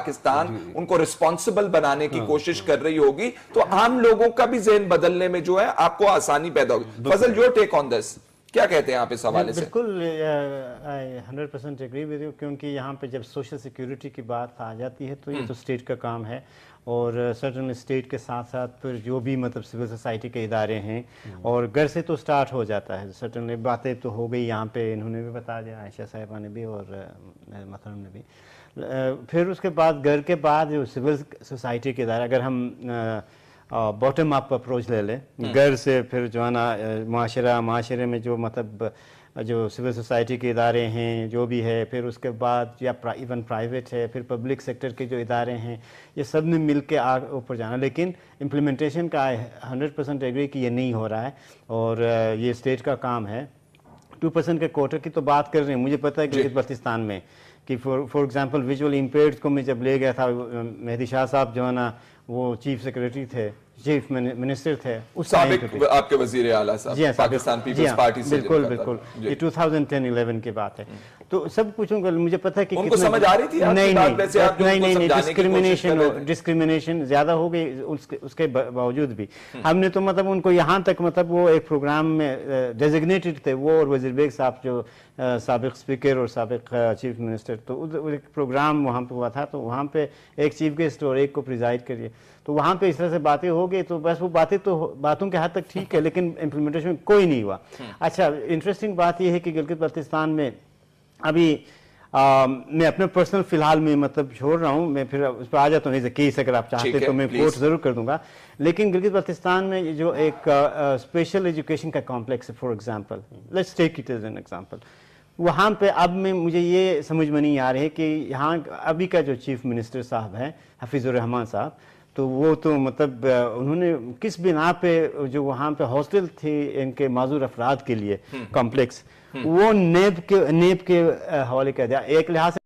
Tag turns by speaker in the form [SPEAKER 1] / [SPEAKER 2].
[SPEAKER 1] پاکستان ان کو ریسپانسبل بنانے کی کوشش کر رہی ہوگی تو عام لوگوں کا بھی ذہن بدلنے میں جو ہے آپ کو آسانی پیدا ہوگی. فضل یور ٹیک آن دس, کیا کہتے ہیں آپ اس حوالے سے؟
[SPEAKER 2] بالکل 100% ایگری ود یو, کیونکہ یہاں پہ جب سوشل سیکیورٹی کی بات آ جاتی ہے تو یہ تو اسٹیٹ کا کام ہے, اور سرٹن اسٹیٹ کے ساتھ ساتھ پھر جو بھی مطلب سول سوسائٹی کے ادارے ہیں, اور گھر سے تو سٹارٹ ہو جاتا ہے. سرٹن باتیں تو ہو گئی یہاں پہ, انہوں نے بھی بتا دیا, عائشہ صاحبہ نے بھی اور محترم نے بھی. پھر اس کے بعد گھر کے بعد جو سول سوسائٹی کے ادارے, اگر ہم باٹم اپ اپروچ لے لیں, گھر سے پھر جو ہے نا معاشرے میں جو مطلب جو سول سوسائٹی کے ادارے ہیں جو بھی ہے, پھر اس کے بعد یا ایون پرائیویٹ ہے, پھر پبلک سیکٹر کے جو ادارے ہیں, یہ سب نے مل کے اوپر جانا. لیکن امپلیمنٹیشن کا 100% ایگری کہ یہ نہیں ہو رہا ہے, اور یہ اسٹیٹ کا کام ہے. 2% کے کوٹا کی تو بات کر رہے ہیں, مجھے پتہ ہے کہ بلتستان میں کہ فار ایگزامپل ویژول امپیئرڈ کو میں جب لے گیا تھا, مہدی شاہ صاحب جو ہے نا وہ چیف سیکریٹری تھے, چیف منسٹر تھے اس
[SPEAKER 1] سابق آپ کے وزیر اعلیٰ صاحب پاکستان پیپلز پارٹی سے.
[SPEAKER 2] بالکل بالکل, یہ 2010-11 کی بات ہے. تو سب کچھ مجھے پتہ ہے کہ
[SPEAKER 1] ان کو سمجھ آ رہی تھی
[SPEAKER 2] نہیں, ڈسکریمنیشن زیادہ ہو گئی اس کے باوجود بھی. ہم نے تو مطلب ان کو یہاں تک مطلب وہ ایک پروگرام میں ڈیزگنیٹڈ تھے, وہ اور وزیر بیگ صاحب جو سابق اسپیکر اور سابق چیف منسٹر, تو ایک پروگرام وہاں پہ ہوا تھا, تو وہاں پہ ایک چیف گیسٹ اور ایک کو پریزائڈ کریے, تو وہاں پہ اس طرح سے باتیں ہو گئی. تو بس وہ باتیں تو باتوں کے حد تک ٹھیک ہے, لیکن امپلیمنٹیشن میں کوئی نہیں ہوا. اچھا, انٹرسٹنگ بات یہ ہے کہ گلگت بلتستان میں ابھی میں اپنے پرسنل فی الحال میں مطلب چھوڑ رہا ہوں, میں پھر اس پہ آ جاتا ہوں ایز اے کیس, اگر آپ چاہتے تو میں کوٹ ضرور کر دوں گا. لیکن گلگت بلتستان میں جو ایک اسپیشل ایجوکیشن کا کمپلیکس ہے, for example let's take it as an example, وہاں پہ اب میں مجھے یہ سمجھ میں نہیں آ رہی ہے کہ یہاں ابھی کا جو چیف منسٹر صاحب ہیں حفیظ الرحمان صاحب, تو وہ تو مطلب انہوں نے کس بنا پہ جو وہاں پہ ہاسٹل تھی ان کے معذور افراد کے لیے کمپلیکس, وہ نیب کے حوالے کر دیا. ایک لحاظ سے